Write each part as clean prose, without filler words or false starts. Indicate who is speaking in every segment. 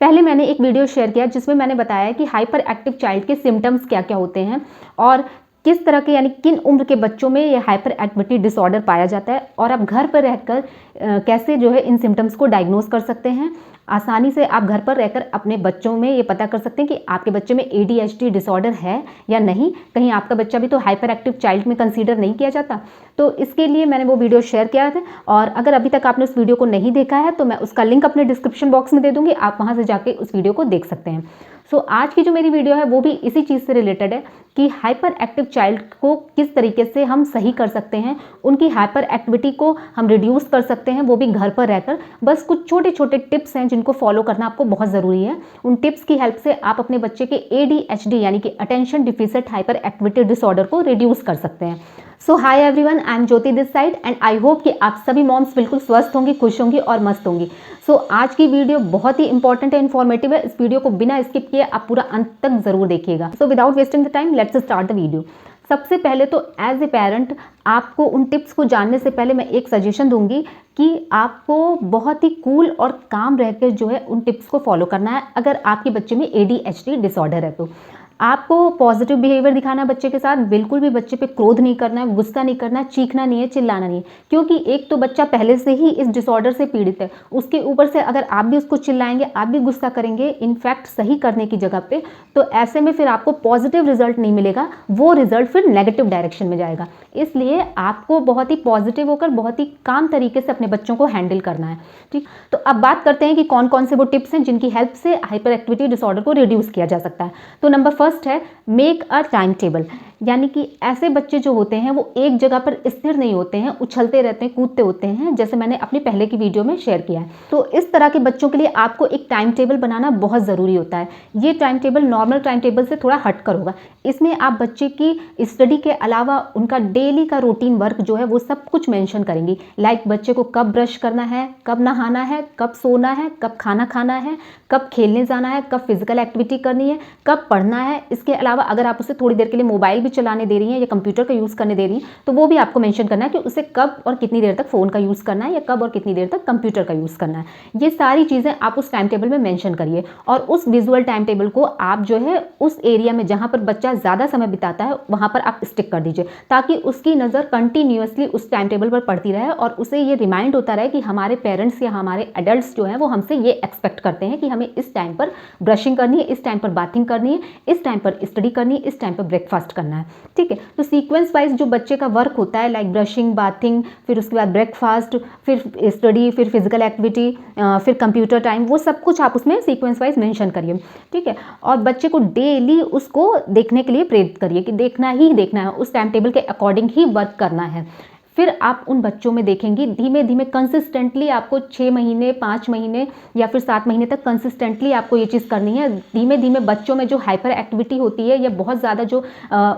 Speaker 1: पहले मैंने एक वीडियो शेयर किया जिसमें मैंने बताया कि हाइपर एक्टिव चाइल्ड के सिम्टम्स क्या क्या होते हैं और किस तरह के यानी किन उम्र के बच्चों में ये हाइपर एक्टिविटी डिसऑर्डर पाया जाता है और आप घर पर रहकर कैसे जो है इन सिम्टम्स को डायग्नोज कर सकते हैं। आसानी से आप घर पर रहकर अपने बच्चों में ये पता कर सकते हैं कि आपके बच्चे में ADHD डिसऑर्डर है या नहीं, कहीं आपका बच्चा भी तो हाइपर एक्टिव चाइल्ड में कंसीडर नहीं किया जाता। तो इसके लिए मैंने वो वीडियो शेयर किया था और अगर अभी तक आपने उस वीडियो को नहीं देखा है तो मैं उसका लिंक अपने डिस्क्रिप्शन बॉक्स में दे दूँगी, आप वहाँ से जाके उस वीडियो को देख सकते हैं। सो आज की जो मेरी वीडियो है वो भी इसी चीज़ से रिलेटेड है कि हाइपर एक्टिव चाइल्ड को किस तरीके से हम सही कर सकते हैं, उनकी हाइपर एक्टिविटी को हम रिड्यूस कर सकते हैं, वो भी घर पर रहकर। बस कुछ छोटे छोटे टिप्स हैं जिनको फॉलो करना आपको बहुत ज़रूरी है। उन टिप्स की हेल्प से आप अपने बच्चे के ADHD यानी कि attention deficit hyper activity disorder को रिड्यूस कर सकते हैं। So hi everyone, I am Jyoti this side and I hope कि आप सभी मॉम्स बिल्कुल स्वस्थ होंगी, खुश होंगी और मस्त होंगी। सो आज की वीडियो बहुत ही इंपॉर्टेंट है, इन्फॉर्मेटिव है। इस वीडियो को बिना स्किप किए आप पूरा अंत तक जरूर देखिएगा। So without wasting the time let's start the video. सबसे पहले तो एज ए पेरेंट आपको उन टिप्स को जानने से पहले मैं एक सजेशन दूंगी कि आपको बहुत ही कूल और काम रहकर जो है उन टिप्स को फॉलो करना है। अगर आपके बच्चे में ADHD डिसऑर्डर है तो आपको पॉजिटिव बिहेवियर दिखाना है बच्चे के साथ, बिल्कुल भी बच्चे पे क्रोध नहीं करना है, गुस्सा नहीं करना है, चीखना नहीं है, चिल्लाना नहीं है, क्योंकि एक तो बच्चा पहले से ही इस डिसऑर्डर से पीड़ित है, उसके ऊपर से अगर आप भी उसको चिल्लाएंगे, आप भी गुस्सा करेंगे इनफैक्ट सही करने की जगह पे, तो ऐसे में फिर आपको पॉजिटिव रिजल्ट नहीं मिलेगा, वो रिजल्ट फिर नेगेटिव डायरेक्शन में जाएगा। इसलिए आपको बहुत ही पॉजिटिव होकर बहुत ही काम तरीके से अपने बच्चों को हैंडल करना है। ठीक, तो अब बात करते हैं कि कौन कौन से वो टिप्स हैं जिनकी हेल्प से हाइपर एक्टिविटी डिसऑर्डर को रिड्यूस किया जा सकता है। तो नंबर फर्स्ट है मेक अ टाइम टेबल, यानी कि ऐसे बच्चे जो होते हैं वो एक जगह पर स्थिर नहीं होते हैं, उछलते रहते हैं, कूदते होते हैं, जैसे मैंने अपनी पहले की वीडियो में शेयर किया है। तो इस तरह के बच्चों के लिए आपको एक टाइम टेबल बनाना बहुत ज़रूरी होता है। ये time table normal time table से थोड़ा हटकर होगा। इसमें आप बच्चे की स्टडी के अलावा उनका डेली का रूटीन वर्क जो है वो सब कुछ मेंशन करेंगी। लाइक बच्चे को कब ब्रश करना है, कब नहाना है, कब सोना है, कब खाना खाना है, कब खेलने जाना है, कब फिजिकल एक्टिविटी करनी है, कब पढ़ना है। इसके अलावा अगर आप उसे थोड़ी देर के लिए मोबाइल भी चलाने दे रही हैं या कंप्यूटर का यूज़ करने दे रही हैं तो वो भी आपको मेंशन करना है कि उसे कब और कितनी देर तक फ़ोन का यूज़ करना है या कब और कितनी देर तक कंप्यूटर का यूज़ करना है। ये सारी चीज़ें आप उस टाइम टेबल में मेंशन करिए और उस विजुअल टाइम टेबल को आप जो है उस एरिया में जहाँ पर बच्चा ज़्यादा समय बिताता है वहाँ पर आप स्टिक कर दीजिए, ताकि उसकी नज़र कंटिन्यूअसली उस टाइम टेबल पर पड़ती रहे और उसे ये रिमाइंड होता रहे कि हमारे पेरेंट्स या हमारे एडल्ट्स जो हैं वो हमसे ये एक्सपेक्ट करते हैं कि हमें इस टाइम पर ब्रशिंग करनी है, इस टाइम पर बाथिंग करनी है, इस टाइम पर स्टडी करनी है, इस टाइम पर ब्रेकफास्ट करना है। ठीक है, तो सीक्वेंस वाइज जो बच्चे का वर्क होता है लाइक ब्रशिंग, बाथिंग, फिर उसके बाद ब्रेकफास्ट, फिर स्टडी, फिर फिजिकल एक्टिविटी, फिर कंप्यूटर टाइम, वो सब कुछ आप उसमें सीक्वेंस वाइज मेंशन करिए। ठीक है, और बच्चे को डेली उसको देखने के लिए प्रेरित करिए कि देखना ही देखना है, उस टाइम टेबल के अकॉर्डिंग ही वर्क करना है। फिर आप उन बच्चों में देखेंगी धीमे धीमे कंसिस्टेंटली आपको 6 महीने, 5 महीने या फिर 7 महीने तक कंसिस्टेंटली आपको ये चीज़ करनी है। धीमे धीमे बच्चों में जो हाइपर एक्टिविटी होती है या बहुत ज़्यादा जो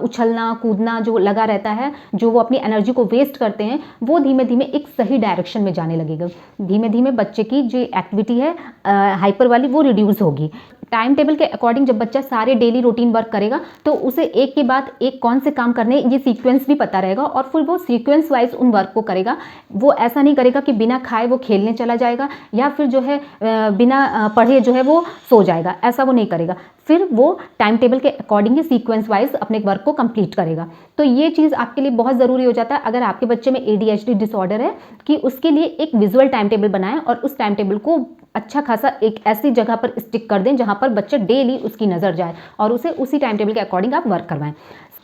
Speaker 1: उछलना कूदना जो लगा रहता है, जो वो अपनी एनर्जी को वेस्ट करते हैं, वो धीमे धीमे एक सही डायरेक्शन में जाने लगेगा। धीमे धीमे बच्चे की जो एक्टिविटी है हाइपर वाली वो रिड्यूस होगी। टाइम टेबल के अकॉर्डिंग जब बच्चा सारे डेली रूटीन वर्क करेगा तो उसे एक के बाद एक कौन से काम करने ये सीक्वेंस भी पता रहेगा और फिर वो सीक्वेंस वाइज उन वर्क को करेगा। वो ऐसा नहीं करेगा कि बिना खाए वो खेलने चला जाएगा या फिर जो है बिना पढ़े जो है वो सो जाएगा, ऐसा वो नहीं करेगा। फिर वो टाइम टेबल के अकॉर्डिंग सीक्वेंस वाइज अपने वर्क को कंप्लीट करेगा। तो ये चीज़ आपके लिए बहुत ज़रूरी हो जाता है अगर आपके बच्चे में ADHD डिसऑर्डर है कि उसके लिए एक विजुअल टाइम टेबल बनाएं और उस टाइम टेबल को अच्छा खासा एक ऐसी जगह पर स्टिक कर दें जहाँ पर बच्चा डेली उसकी नज़र जाए और उसे उसी टाइम टेबल के अकॉर्डिंग आप वर्क करवाएं।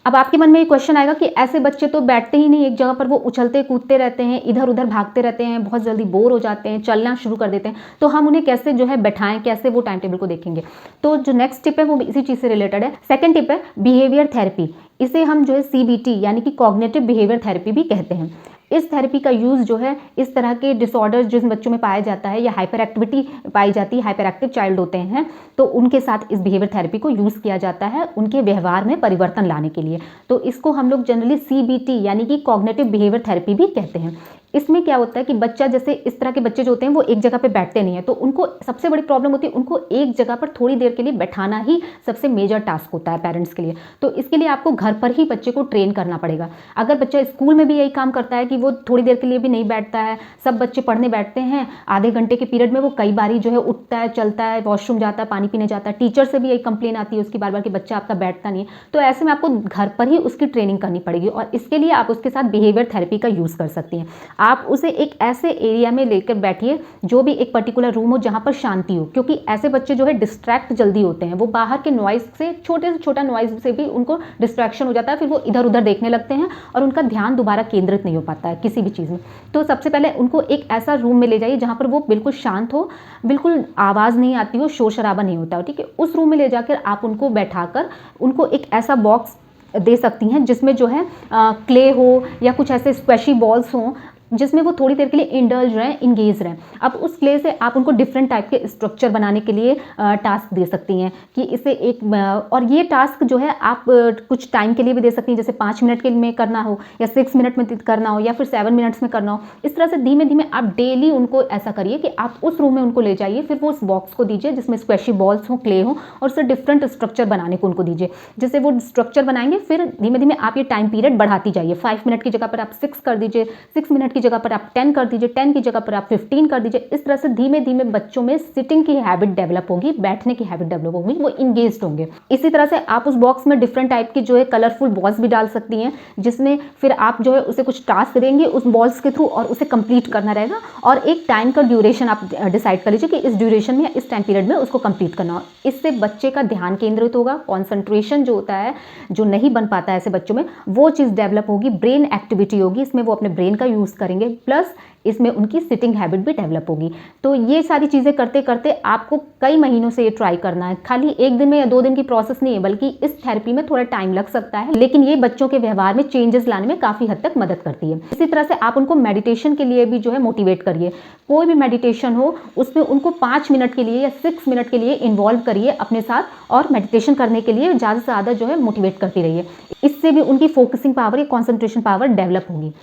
Speaker 1: अब आपके मन में ये क्वेश्चन आएगा कि ऐसे बच्चे तो बैठते ही नहीं एक जगह पर, वो उछलते कूदते रहते हैं, इधर उधर भागते रहते हैं, बहुत जल्दी बोर हो जाते हैं, चलना शुरू कर देते हैं, तो हम उन्हें कैसे जो है बैठाएं, कैसे वो टाइम टेबल को देखेंगे। तो जो नेक्स्ट टिप है वो इसी चीज़ से रिलेटेड है। सेकेंड टिप है बिहेवियर थेरेपी। इसे हम जो है CBT यानी कि कॉग्निटिव बिहेवियर थेरेपी भी कहते हैं। इस थेरेपी का यूज़ जो है इस तरह के डिसऑर्डर जिन बच्चों में पाया जाता है या हाइपर एक्टिविटी पाई जाती है, हाइपर एक्टिव चाइल्ड होते हैं, तो उनके साथ इस बिहेवियर थेरेपी को यूज़ किया जाता है उनके व्यवहार में परिवर्तन लाने के लिए। तो इसको हम लोग जनरली CBT यानी कि कॉग्निटिव बिहेवियर थेरेपी भी कहते हैं। इसमें क्या होता है कि बच्चा, जैसे इस तरह के बच्चे जो होते हैं वो एक जगह पे बैठते नहीं है, तो उनको सबसे बड़ी प्रॉब्लम होती है, उनको एक जगह पर थोड़ी देर के लिए बैठाना ही सबसे मेजर टास्क होता है पेरेंट्स के लिए। तो इसके लिए आपको घर पर ही बच्चे को ट्रेन करना पड़ेगा। अगर बच्चा स्कूल में भी यही काम करता है कि वो थोड़ी देर के लिए भी नहीं बैठता है, सब बच्चे पढ़ने बैठते हैं, आधे घंटे के पीरियड में वो कई बारी जो है उठता है, चलता है, वॉशरूम जाता है, पानी पीने जाता है, टीचर से भी यही कंप्लेन आती है उसकी बार बार कि बच्चा आपका बैठता नहीं है, तो ऐसे में आपको घर पर ही उसकी ट्रेनिंग करनी पड़ेगी। और इसके लिए आप उसके साथ बिहेवियर थेरेपी का यूज़ कर सकती हैं। आप उसे एक ऐसे एरिया में लेकर बैठिए जो भी एक पर्टिकुलर रूम हो जहाँ पर शांति हो, क्योंकि ऐसे बच्चे जो है डिस्ट्रैक्ट जल्दी होते हैं, वो बाहर के नॉइज़ से, छोटे से छोटा नॉइज़ से भी उनको डिस्ट्रैक्शन हो जाता है, फिर वो इधर उधर देखने लगते हैं और उनका ध्यान दोबारा केंद्रित नहीं हो पाता है किसी भी चीज़ में। तो सबसे पहले उनको एक ऐसा रूम में ले जाइए जहाँ पर वो बिल्कुल शांत हो, बिल्कुल आवाज़ नहीं आती हो, शोर शराबा नहीं होता हो, ठीक है। उस रूम में ले जाकर आप उनको बैठाकर उनको एक ऐसा बॉक्स दे सकती हैं जिसमें जो है क्ले हो या कुछ ऐसे स्क्वैशी बॉल्स हों जिसमें वो थोड़ी देर के लिए इंडल्ज रहें, इंगेज रहें। अब उस क्ले से आप उनको डिफरेंट टाइप के स्ट्रक्चर बनाने के लिए टास्क दे सकती हैं कि इसे एक, और ये टास्क जो है आप कुछ टाइम के लिए भी दे सकती हैं, जैसे 5 मिनट के में करना हो या 6 मिनट में करना हो या फिर 7 मिनट्स में करना हो। इस तरह से धीमे धीमे आप डेली उनको ऐसा करिए कि आप उस रूम में उनको ले जाइए, फिर वो उस बॉक्स को दीजिए जिसमें स्क्वैशी बॉल्स हों, क्ले हों, और उससे डिफरेंट स्ट्रक्चर बनाने को उनको दीजिए। जैसे वो स्ट्रक्चर बनाएंगे, फिर धीमे धीमे आप ये टाइम पीरियड बढ़ाती जाइए। 5 मिनट की जगह पर आप 6 कर दीजिए, 6 मिनट की जगह पर आप 10 कर दीजिए, 10 की जगह पर आप 15 कर दीजिए। इस तरह से धीमे धीमे बच्चों में सिटिंग की हैबिट डेवलप होगी, बैठने की हैबिट डेवलप होगी, वो इंगेज्ड होंगे। इसी तरह से आप उस बॉक्स में डिफरेंट टाइप की जो है कलरफुल बॉल्स भी डाल सकती हैं, जिसमें फिर आप जो है उसे कुछ टास्क देंगे उस बॉल्स के थ्रू और उसे कंप्लीट करना रहेगा, और एक टाइम का ड्यूरेशन आप डिसाइड कर लीजिए कि इस ड्यूरेशन में, इस टाइम पीरियड में उसको कंप्लीट करना हो। इससे बच्चे का ध्यान केंद्रित होगा, कॉन्सेंट्रेशन जो होता है, जो नहीं बन पाता है ऐसे बच्चों में, वो चीज़ डेवलप होगी, ब्रेन एक्टिविटी होगी, इसमें वो अपने ब्रेन का यूज़ करेंगे, प्लस इसमें उनकी सिटिंग हैबिट भी डेवलप होगी। तो ये सारी चीज़ें करते करते आपको कई महीनों से ये ट्राई करना है, खाली एक दिन में या 2 दिन की प्रोसेस नहीं है, बल्कि इस थेरेपी में थोड़ा टाइम लग सकता है, लेकिन ये बच्चों के व्यवहार में चेंजेस लाने में काफ़ी हद तक मदद करती है। इसी तरह से आप उनको मेडिटेशन के लिए भी जो है मोटिवेट करिए। कोई भी मेडिटेशन हो उसमें उनको 5 मिनट के लिए या 6 मिनट के लिए इन्वॉल्व करिए अपने साथ, और मेडिटेशन करने के लिए ज़्यादा से ज़्यादा जो है मोटिवेट करती रहिए। इससे भी उनकी फोकसिंग पावर या कॉन्सेंट्रेशन पावर डेवलप होगी।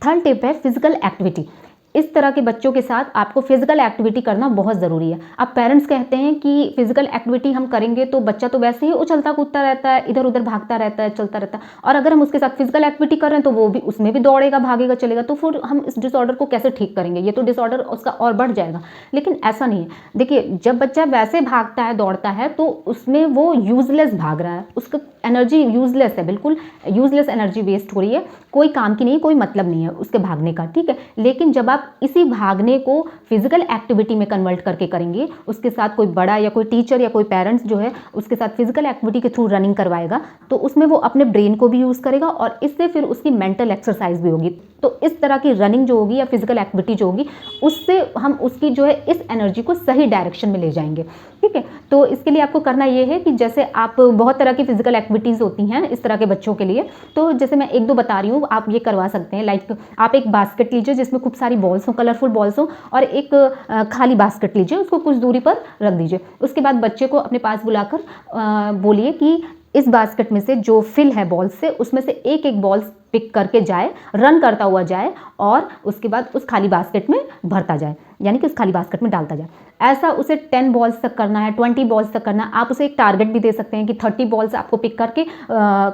Speaker 1: थर्ड टिप है फिजिकल एक्टिविटी। इस तरह के बच्चों के साथ आपको फिजिकल एक्टिविटी करना बहुत ज़रूरी है। अब पेरेंट्स कहते हैं कि फिजिकल एक्टिविटी हम करेंगे तो बच्चा तो वैसे ही उछलता कूदता रहता है, इधर उधर भागता रहता है, चलता रहता है, और अगर हम उसके साथ फिजिकल एक्टिविटी कर रहे हैं तो वो भी, उसमें भी दौड़ेगा, भागेगा, चलेगा, तो फिर हम इस डिसऑर्डर को कैसे ठीक करेंगे, ये तो डिसऑर्डर उसका और बढ़ जाएगा। लेकिन ऐसा नहीं है। देखिए, जब बच्चा वैसे भागता है, दौड़ता है, तो उसमें वो यूजलेस भाग रहा है, उसका एनर्जी यूजलेस है, बिल्कुल यूजलेस एनर्जी वेस्ट हो रही है, कोई काम की नहीं, कोई मतलब नहीं है उसके भागने का, ठीक है। लेकिन जब आप इसी भागने को फिजिकल एक्टिविटी में कन्वर्ट करके करेंगे, उसके साथ कोई बड़ा या कोई टीचर या कोई पेरेंट्स जो है उसके साथ फिजिकल एक्टिविटी के थ्रू रनिंग करवाएगा, तो उसमें वो अपने ब्रेन को भी यूज़ करेगा और इससे फिर उसकी मेंटल एक्सरसाइज भी होगी। तो इस तरह की रनिंग जो होगी या फिजिकल एक्टिविटी जो होगी, उससे हम उसकी जो है इस एनर्जी को सही डायरेक्शन में ले जाएंगे, ठीक है। तो इसके लिए आपको करना ये है कि जैसे आप, बहुत तरह की फिजिकल एक्टिविटीज़ होती हैं इस तरह के बच्चों के लिए, तो जैसे मैं 1-2 बता रही हूँ, आप ये करवा सकते हैं। लाइक आप एक बास्केट लीजिए जिसमें खूब सारी बॉल्स हों, कलरफुल बॉल्स हों, और एक खाली बास्केट लीजिए, उसको कुछ दूरी पर रख दीजिए। उसके बाद बच्चे को अपने पास बुलाकर बोलिए कि इस बास्केट में से जो फिल है बॉल्स से, उसमें से एक एक बॉल्स पिक करके जाए, रन करता हुआ जाए, और उसके बाद उस खाली बास्केट में भरता जाए, यानी कि उस खाली बास्केट में डालता जाए। ऐसा उसे 10 बॉल्स तक करना है, 20 बॉल्स तक करना है। आप उसे एक टारगेट भी दे सकते हैं कि 30 बॉल्स आपको पिक करके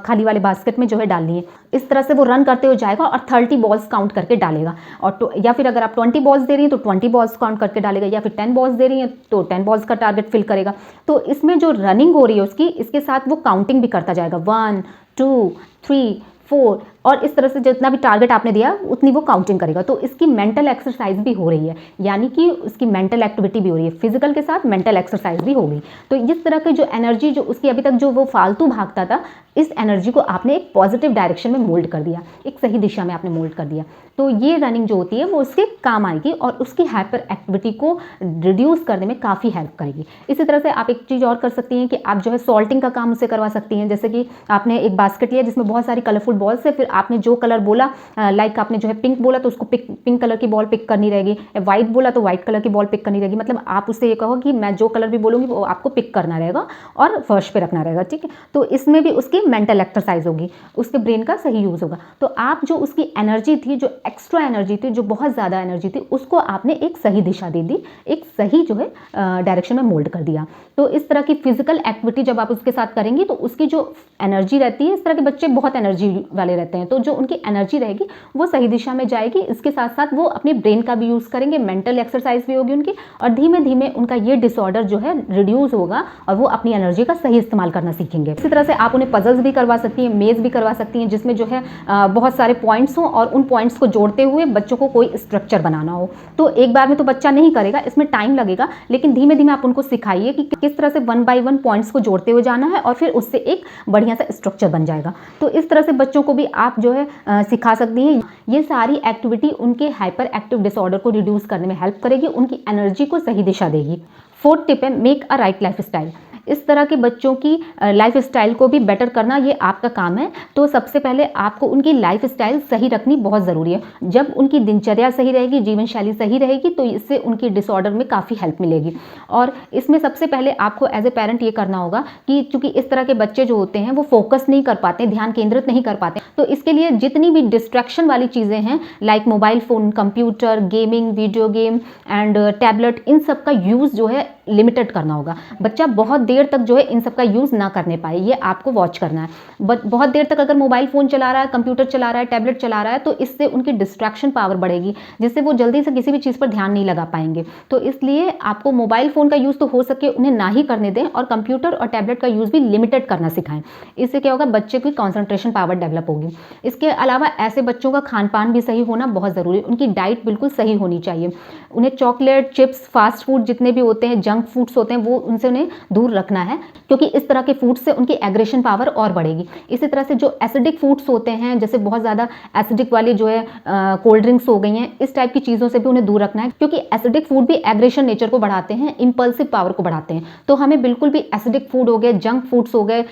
Speaker 1: खाली वाले बास्केट में जो है डालनी है। इस तरह से वो रन करते हुए जाएगा और 30 बॉल्स काउंट करके डालेगा, और या फिर अगर आप 20 बॉल्स दे रही हैं तो 20 बॉल्स काउंट करके डालेगा, या फिर 10 बॉल्स दे रही हैं तो 10 बॉल्स का टारगेट फिल करेगा। तो इसमें जो रनिंग हो रही है उसकी, इसके साथ वो काउंटिंग भी करता जाएगा, 1 2 3 4, और इस तरह से जितना भी टारगेट आपने दिया उतनी वो काउंटिंग करेगा। तो इसकी मेंटल एक्सरसाइज भी हो रही है, यानी कि उसकी मेंटल एक्टिविटी भी हो रही है, फिजिकल के साथ मेंटल एक्सरसाइज भी हो गई। तो इस तरह की जो एनर्जी जो उसकी अभी तक जो वो फालतू भागता था, इस एनर्जी को आपने एक पॉजिटिव डायरेक्शन में मोल्ड कर दिया, एक सही दिशा में आपने मोल्ड कर दिया। तो ये रनिंग जो होती है वो उसके काम आएगी और उसकी हाइपर एक्टिविटी को रिड्यूस करने में काफ़ी हेल्प करेगी। इसी तरह से आप एक चीज़ और कर सकती हैं कि आप जो है सॉल्टिंग का काम उससे करवा सकती हैं। जैसे कि आपने एक बास्केट लिया जिसमें बहुत सारी कलरफुल बॉल्स है, फिर आपने जो कलर बोला, लाइक आपने जो है पिंक बोला तो उसको पिंक कलर की बॉल पिक करनी रहेगी, व्हाइट बोला तो व्हाइट कलर की बॉल पिक करनी रहेगी। मतलब आप उससे ये कहो कि मैं जो कलर भी बोलूँगी वो आपको पिक करना रहेगा और फर्श पे रखना रहेगा, ठीक है। तो इसमें भी उसकी मेंटल एक्सरसाइज होगी, उसके ब्रेन का सही यूज़ होगा। तो आप जो उसकी एनर्जी थी, जो एक्स्ट्रा एनर्जी थी, जो बहुत ज़्यादा एनर्जी थी, उसको आपने एक सही दिशा दे दी, एक सही जो है डायरेक्शन में मोल्ड कर दिया। तो इस तरह की फिजिकल एक्टिविटी जब आप उसके साथ करेंगी तो उसकी जो एनर्जी रहती है, इस तरह के बच्चे बहुत एनर्जी वाले रहते हैं, तो जो उनकी एनर्जी रहेगी वो सही दिशा में जाएगी। इसके साथ साथ वो अपने ब्रेन का भी यूज़ करेंगे, मेंटल एक्सरसाइज भी होगी उनकी, और धीमे धीमे उनका ये डिसऑर्डर जो है रिड्यूस होगा और वो अपनी एनर्जी का सही इस्तेमाल करना सीखेंगे। इसी तरह से आप उन्हें पजल्स भी करवा सकती हैं, मेज भी करवा सकती हैं, जिसमें जो है बहुत सारे पॉइंट्स हों और उन पॉइंट्स को जोड़ते हुए बच्चों को कोई स्ट्रक्चर बनाना हो। तो एक बार में तो बच्चा नहीं करेगा, इसमें टाइम लगेगा, लेकिन धीमे धीमे आप उनको सिखाइए कि किस तरह से 1 बाय 1 पॉइंट्स को जोड़ते हुए जाना है और फिर उससे एक बढ़िया सा स्ट्रक्चर बन जाएगा। तो इस तरह से बच्चों को भी आप जो है सिखा सकती हैं। ये सारी एक्टिविटी उनके हाइपर एक्टिव डिसऑर्डर को रिड्यूस करने में हेल्प करेगी, उनकी एनर्जी को सही दिशा देगी। 4th टिप है make a right life style. इस तरह के बच्चों की लाइफ स्टाइल को भी बेटर करना ये आपका काम है। तो सबसे पहले आपको उनकी लाइफ स्टाइल सही रखनी बहुत ज़रूरी है। जब उनकी दिनचर्या सही रहेगी, जीवन शैली सही रहेगी, तो इससे उनकी डिसऑर्डर में काफ़ी हेल्प मिलेगी। और इसमें सबसे पहले आपको एज ए पेरेंट ये करना होगा कि चूंकि इस तरह के बच्चे जो होते हैं वो फोकस नहीं कर पाते, ध्यान केंद्रित नहीं कर पाते, तो इसके लिए जितनी भी डिस्ट्रैक्शन वाली चीज़ें हैं like mobile phone, computer, gaming, video game and tablet, इन सब का यूज़ जो है लिमिटेड करना होगा। बच्चा बहुत देर तक जो है इन सब का यूज़ ना करने पाए, ये आपको वॉच करना है। बहुत देर तक अगर मोबाइल फ़ोन चला रहा है, कंप्यूटर चला रहा है, टैबलेट चला रहा है, तो इससे उनकी डिस्ट्रैक्शन पावर बढ़ेगी, जिससे वो जल्दी से किसी भी चीज़ पर ध्यान नहीं लगा पाएंगे। तो इसलिए आपको मोबाइल फ़ोन का यूज़ तो हो सके उन्हें ना ही करने दें, और कंप्यूटर और टैबलेट का यूज़ भी लिमिटेड करना सिखाएं। इससे क्या होगा, बच्चे की कॉन्सेंट्रेशन पावर डेवलप होगी। इसके अलावा ऐसे बच्चों का खान पान भी सही होना बहुत ज़रूरी है। उनकी डाइट बिल्कुल सही होनी चाहिए। उन्हें चॉकलेट, चिप्स, फास्ट फूड जितने भी होते हैं, जंक फूड्स होते हैं, वो उनसे उन्हें दूर रखना है, क्योंकि इस तरह के फूड से उनकी एग्रेशन पावर और बढ़ेगी। इसी तरह से जो एसिडिक फूड्स होते हैं, जैसे बहुत ज़्यादा एसिडिक वाली जो है कोल्ड ड्रिंक्स हो गई हैं, इस टाइप की चीज़ों से भी उन्हें दूर रखना है, क्योंकि एसिडिक फूड भी एग्रेशन नेचर को बढ़ाते हैं, इंपल्सिव पावर को बढ़ाते हैं। तो हमें बिल्कुल भी एसिडिक फूड हो गए, जंक फूड्स हो गए,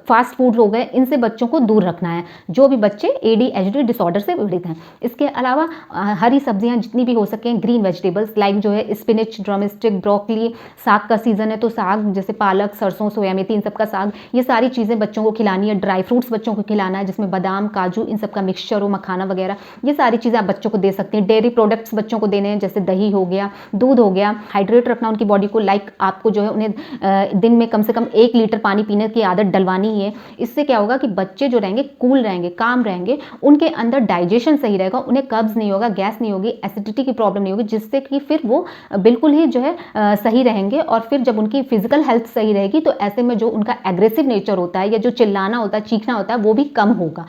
Speaker 1: फास्ट फूड हो गए, इनसे बच्चों को दूर रखना है, जो भी बच्चे ADHD डिसऑर्डर से पीड़ित हैं। इसके अलावा हरी सब्जियां जितनी भी हो सकें, ग्रीन वेजिटेबल्स लाइक जो है स्पिनच, ड्रमस्टिक, ब्रोकली, साग का सीजन है तो साग जैसे पालक, सरसों, सोया मेथी, इन सब का साग, ये सारी चीज़ें बच्चों को खिलानी है। ड्राई फ्रूट्स बच्चों को खिलाना है, जिसमें बादाम, काजू, इन सब का मिक्सचर हो, मखाना वगैरह, ये सारी चीज़ें आप बच्चों को दे सकती हैं। डेयरी प्रोडक्ट्स बच्चों को देने हैं, जैसे दही हो गया, दूध हो गया। हाइड्रेट रखना उनकी बॉडी को, लाइक आपको जो है उन्हें दिन में कम से कम 1 लीटर पानी पीने की आदत डलवानी है। इससे क्या होगा कि बच्चे जो रहेंगे कूल रहेंगे, काम रहेंगे, उनके अंदर डाइजेशन सही रहेगा, उन्हें कब्ज नहीं होगा, गैस नहीं होगी, एसिडिटी की प्रॉब्लम नहीं होगी, जिससे कि फिर वो बिल्कुल ही जो है सही रहेंगे। और फिर जब उनकी फिजिकल हेल्थ सही रहेगी तो ऐसे में जो उनका एग्रेसिव नेचर होता है या जो चिल्लाना होता है, चीखना होता है, वो भी कम होगा।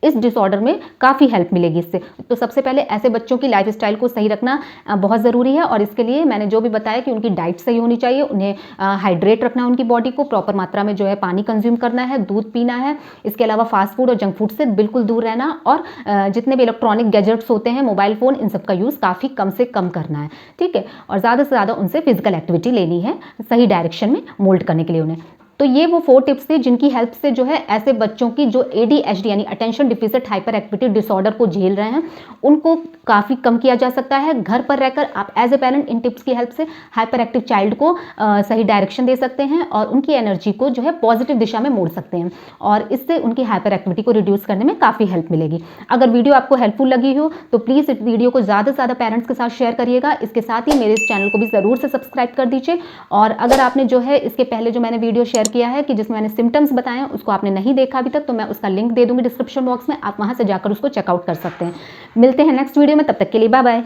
Speaker 1: इस डिसऑर्डर में काफ़ी हेल्प मिलेगी इससे। तो सबसे पहले ऐसे बच्चों की लाइफ स्टाइल को सही रखना बहुत ज़रूरी है, और इसके लिए मैंने जो भी बताया कि उनकी डाइट सही होनी चाहिए, उन्हें हाइड्रेट रखना, उनकी बॉडी को प्रॉपर मात्रा में जो है पानी कंज्यूम करना है, दूध पीना है। इसके अलावा फास्ट फूड और जंक फूड से बिल्कुल दूर रहना, और जितने भी इलेक्ट्रॉनिक गैजेट्स होते हैं, मोबाइल फ़ोन, इन सब का यूज़ काफ़ी कम से कम करना है, ठीक है। और ज़्यादा से ज़्यादा उनसे फिजिकल एक्टिविटी लेनी है, सही डायरेक्शन में मोल्ड करने के लिए उन्हें। तो ये वो 4 टिप्स थे जिनकी हेल्प से जो है ऐसे बच्चों की जो ADHD यानी attention deficit hyper activity disorder को झेल रहे हैं, उनको काफ़ी कम किया जा सकता है। घर पर रहकर आप एज ए पेरेंट इन टिप्स की हेल्प से हाइपर एक्टिव चाइल्ड को सही डायरेक्शन दे सकते हैं और उनकी एनर्जी को जो है पॉजिटिव दिशा में मोड़ सकते हैं, और इससे उनकी हाइपर एक्टिविटी को रिड्यूस करने में काफ़ी हेल्प मिलेगी। अगर वीडियो आपको हेल्पफुल लगी हो तो प्लीज़ इस वीडियो को ज़्यादा से ज़्यादा पेरेंट्स के साथ शेयर करिएगा। इसके साथ ही मेरे इस चैनल को भी ज़रूर से सब्सक्राइब कर दीजिए। और अगर आपने जो है इसके पहले जो मैंने वीडियो शेयर किया है कि जिसमें मैंने सिम्टम्स बताए हैं, उसको आपने नहीं देखा अभी तक, तो मैं उसका लिंक दे दूंगी डिस्क्रिप्शन बॉक्स में, आप वहां से जाकर उसको चेकआउट कर सकते हैं। मिलते हैं नेक्स्ट वीडियो में, तब तक के लिए बाय बाय।